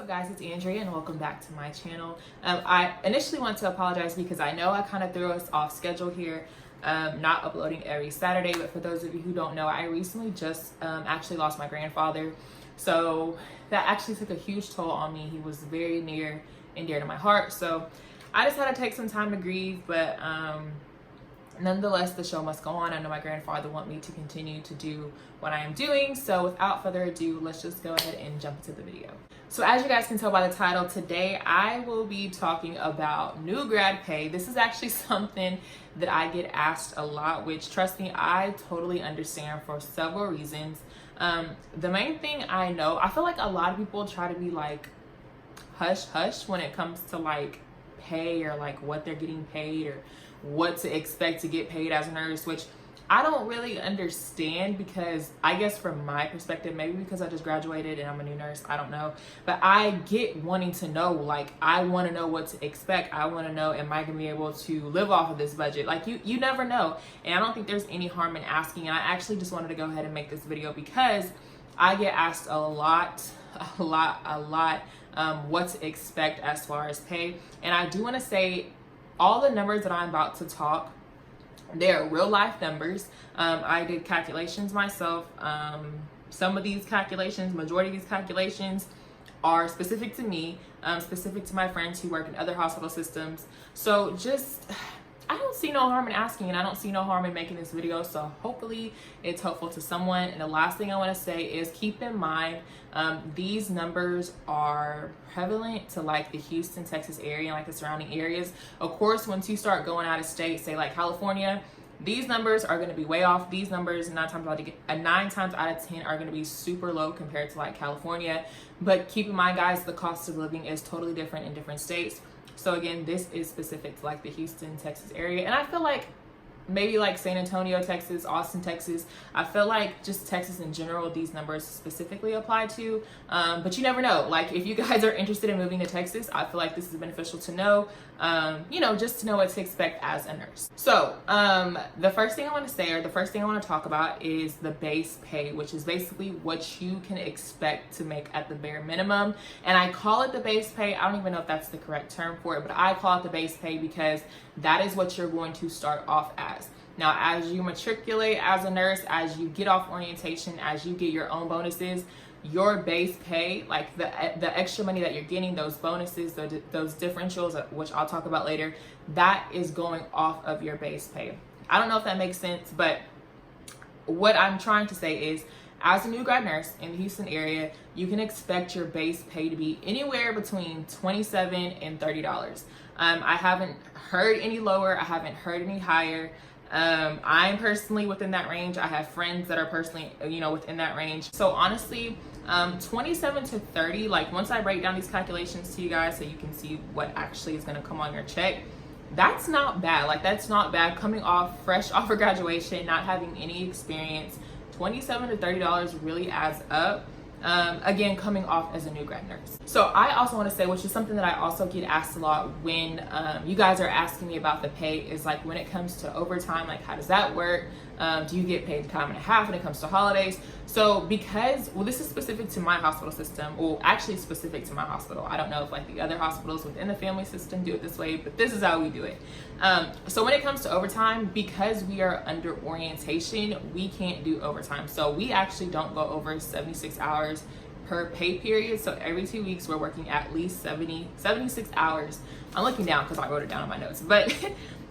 up guys, it's Andrea and welcome back to my channel. I initially want to apologize because I know I kind of threw us off schedule here, not uploading every Saturday, but for those of you who don't know, I recently just actually lost my grandfather. So that actually took a huge toll on me. He was very near and dear to my heart. So I just had to take some time to grieve, but nonetheless, the show must go on. I know my grandfather wants me to continue to do what I am doing. So without further ado, let's just go ahead and jump into the video. So as you guys can tell by the title, today I will be talking about new grad pay. This is actually something that I get asked a lot, which trust me, I totally understand for several reasons. The main thing I know, I feel like a lot of people try to be like hush hush when it comes to like pay or like what they're getting paid or what to expect to get paid as a nurse, which I don't really understand because I guess from my perspective, maybe because I just graduated and I'm a new nurse, I don't know, but I get wanting to know, like I want to know what to expect. I want to know, am I gonna be able to live off of this budget? Like you never know, and I don't think there's any harm in asking. And I actually just wanted to go ahead and make this video because I get asked a lot what to expect as far as pay. And I do want to say all the numbers that I'm about to talk, they're real life numbers. I did calculations myself. Some of these calculations, majority of these calculations are specific to me, specific to my friends who work in other hospital systems. So just, I don't see no harm in asking, and I don't see no harm in making this video. So hopefully it's helpful to someone. And the last thing I want to say is keep in mind, these numbers are prevalent to like the Houston, Texas area and like the surrounding areas. Of course, once you start going out of state, say like California, these numbers are going to be way off. These numbers nine times out of 10 are going to be super low compared to like California. But keep in mind, guys, the cost of living is totally different in different states. So again, this is specific to like the Houston, Texas area. And I feel like maybe like San Antonio, Texas, Austin, Texas. I feel like just Texas in general, these numbers specifically apply to, but you never know. Like if you guys are interested in moving to Texas, I feel like this is beneficial to know, you know, just to know what to expect as a nurse. So the first thing I want to say, or the first thing I want to talk about, is the base pay, which is basically what you can expect to make at the bare minimum. And I call it the base pay. I don't even know if that's the correct term for it, but I call it the base pay because that is what you're going to start off as. Now, as you matriculate as a nurse, as you get off orientation, as you get your own bonuses, your base pay, like the extra money that you're getting, those bonuses, those differentials, which I'll talk about later, that is going off of your base pay. I don't know if that makes sense, but what I'm trying to say is, as a new grad nurse in the Houston area, you can expect your base pay to be anywhere between $27 and $30. I haven't heard any lower. I haven't heard any higher. I'm personally within that range. I have friends that are personally, you know, within that range. So honestly, 27 to 30, like once I break down these calculations to you guys so you can see what actually is going to come on your check, that's not bad. Like that's not bad coming off fresh off of graduation, not having any experience. $27 to $30 really adds up. Again, coming off as a new grad nurse. So I also want to say, which is something that I also get asked a lot when you guys are asking me about the pay, is like when it comes to overtime, like how does that work? Do you get paid time and a half when it comes to holidays? So because, well, this is specific to my hospital system, well, actually specific to my hospital. I don't know if like the other hospitals within the family system do it this way, but this is how we do it. So when it comes to overtime, because we are under orientation, we can't do overtime. So we actually don't go over 76 hours per pay period. So every 2 weeks we're working at least 76 hours. I'm looking down because I wrote it down in my notes, but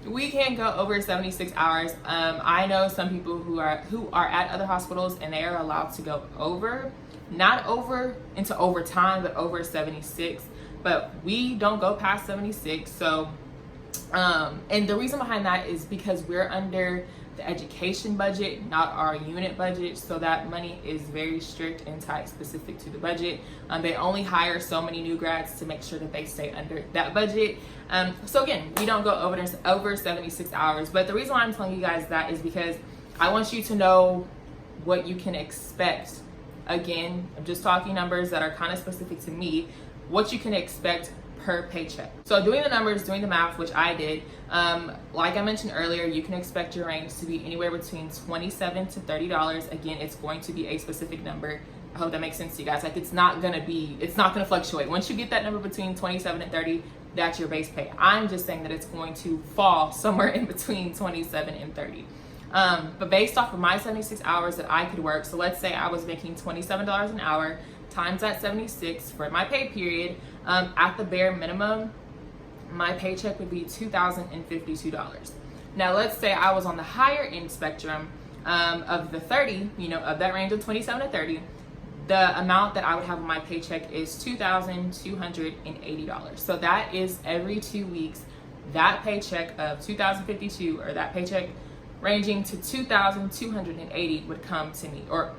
we can't go over 76 hours. I know some people who are at other hospitals and they are allowed to go over, not over into overtime, but over 76. But we don't go past 76. So, and the reason behind that is because we're under the education budget, not our unit budget. So that money is very strict and tight specific to the budget. They only hire so many new grads to make sure that they stay under that budget. So again, we don't go over 76 hours. But the reason why I'm telling you guys that is because I want you to know what you can expect. Again, I'm just talking numbers that are kind of specific to me, what you can expect per paycheck. So doing the numbers, doing the math, which I did, like I mentioned earlier, you can expect your range to be anywhere between $27 to $30. Again, it's going to be a specific number. I hope that makes sense to you guys. Like, it's not gonna fluctuate. Once you get that number between 27 and 30, that's your base pay. I'm just saying that it's going to fall somewhere in between 27 and 30. But based off of my 76 hours that I could work, so let's say I was making $27 an hour times that 76 for my pay period, at the bare minimum, my paycheck would be $2,052. Now, let's say I was on the higher end spectrum of the 30, of that range of 27 to 30, the amount that I would have on my paycheck is $2,280. So that is every 2 weeks, that paycheck of $2,052, or that paycheck ranging to $2,280 would come to me. Or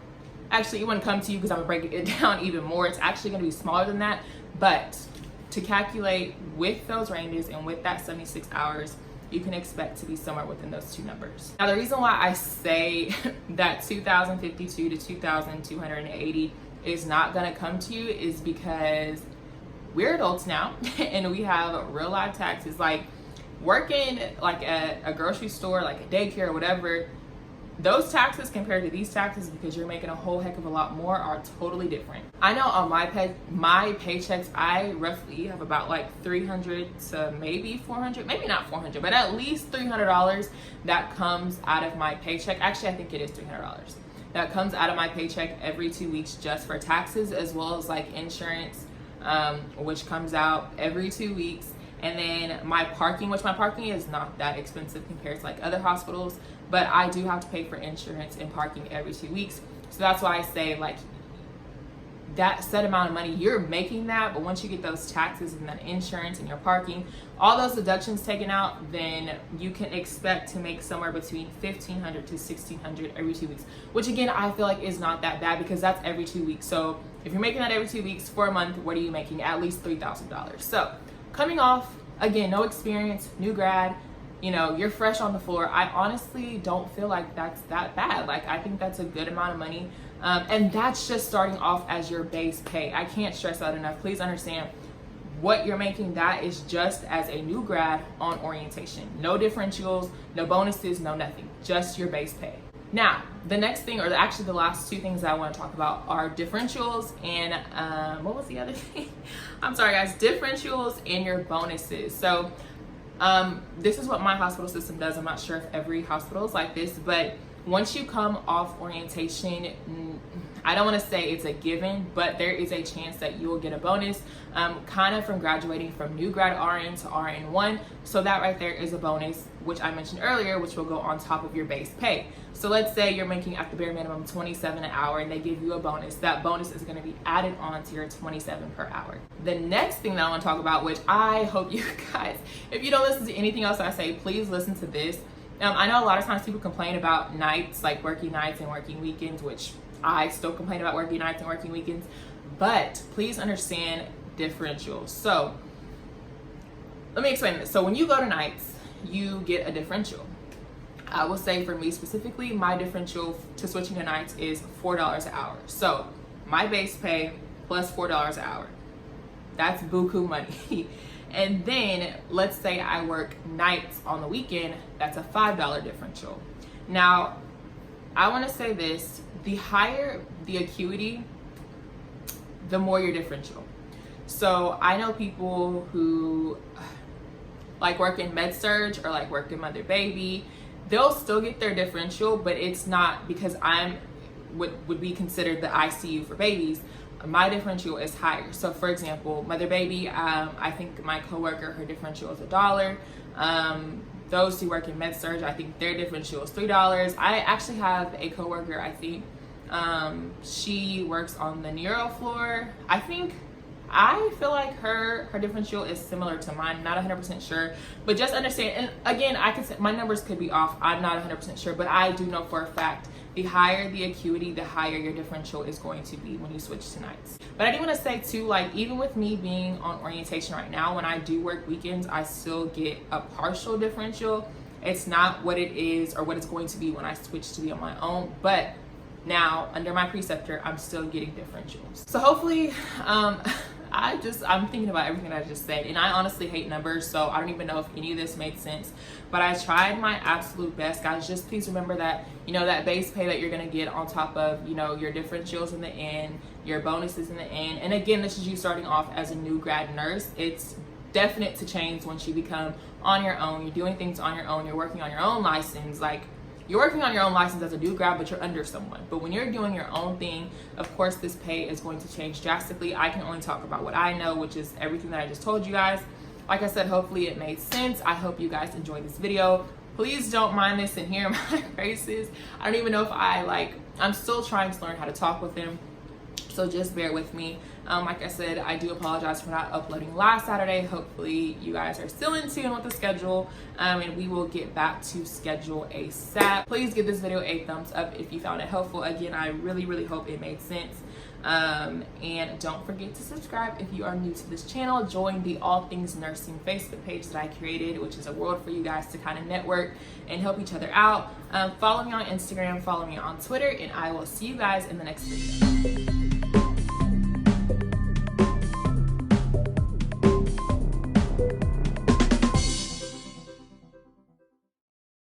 actually, it wouldn't come to you because I'm gonna break it down even more. It's actually gonna be smaller than that. But to calculate with those ranges and with that 76 hours, you can expect to be somewhere within those two numbers. Now, the reason why I say that 2,052 to 2,280 is not gonna come to you is because we're adults now and we have real life taxes. Like, working like at a grocery store, like a daycare or whatever, those taxes compared to these taxes, because you're making a whole heck of a lot more, are totally different. I know on my paychecks, I roughly have about like 300 to maybe 400, maybe not 400, but at least $300 that comes out of my paycheck. Actually, I think it is $300 that comes out of my paycheck every 2 weeks just for taxes, as well as like insurance, which comes out every 2 weeks. And then my parking, which my parking is not that expensive compared to like other hospitals, but I do have to pay for insurance and parking every 2 weeks. So that's why I say, like, that set amount of money, you're making that, but once you get those taxes and that insurance and your parking, all those deductions taken out, then you can expect to make somewhere between $1,500 to $1,600 every 2 weeks, which again, I feel like is not that bad because that's every 2 weeks. So if you're making that every 2 weeks for a month, what are you making? At least $3,000. So coming off, again, no experience, new grad, you're fresh on the floor, I honestly don't feel like that's that bad. Like, I think that's a good amount of money. And that's just starting off as your base pay. I can't stress that enough. Please understand, what you're making, that is just as a new grad on orientation. No differentials, no bonuses, no nothing, just your base pay. Now, the next thing, or actually the last two things that I want to talk about are differentials and what was the other thing? I'm sorry guys, differentials and your bonuses. So this is what my hospital system does. I'm not sure if every hospital is like this, but once you come off orientation, I don't want to say it's a given, but there is a chance that you will get a bonus, kind of from graduating from new grad RN to RN1. So that right there is a bonus, which I mentioned earlier, which will go on top of your base pay. So let's say you're making at the bare minimum 27 an hour and they give you a bonus. That bonus is going to be added on to your 27 per hour. The next thing that I want to talk about, which I hope you guys, if you don't listen to anything else I say, please listen to this. I know a lot of times people complain about nights, like working nights and working weekends, which I still complain about working nights and working weekends, but please understand differentials. So let me explain this. So when you go to nights, you get a differential. I will say for me specifically, my differential to switching to nights is $4 an hour. So my base pay plus $4 an hour. That's buku money. And then let's say I work nights on the weekend, that's a $5 differential. Now, I want to say this, the higher the acuity, the more your differential. So I know people who like work in med surg or like work in mother baby, they'll still get their differential, but it's not because I'm would be considered the ICU for babies. My differential is higher. So for example, mother baby, I think my coworker, her differential is $1. Those who work in med surg, I think their differential is $3. I actually have a coworker, I think she works on the neuro floor. I feel like her differential is similar to mine. Not 100% sure, but just understand. And again, I could say my numbers could be off. I'm not 100% sure, but I do know for a fact the higher the acuity, the higher your differential is going to be when you switch to nights. But I do want to say too, like, even with me being on orientation right now, when I do work weekends, I still get a partial differential. It's not what it is or what it's going to be when I switch to be on my own, but now under my preceptor, I'm still getting differentials. So hopefully, I'm thinking about everything that I just said, and I honestly hate numbers, so I don't even know if any of this made sense, but I tried my absolute best, guys. Just please remember that, you know, that base pay that you're gonna get on top of, you know, your differentials in the end, your bonuses in the end. And again, this is you starting off as a new grad nurse. It's definite to change once you become on your own. You're doing things on your own. You're working on your own license. Like, you're working on your own license as a new grad, but you're under someone. But when you're doing your own thing, of course, this pay is going to change drastically. I can only talk about what I know, which is everything that I just told you guys. Like I said, hopefully it made sense. I hope you guys enjoyed this video. Please don't mind this and hear my braces. I don't even know if I'm still trying to learn how to talk with them. So just bear with me. Like I said, I do apologize for not uploading last Saturday. Hopefully you guys are still in tune with the schedule, and we will get back to schedule ASAP. Please give this video a thumbs up if you found it helpful. Again, I really hope it made sense. And don't forget to subscribe if you are new to this channel. Join the All Things Nursing Facebook page that I created, which is a world for you guys to kind of network and help each other out. Follow me on Instagram, follow me on Twitter, and I will see you guys in the next video.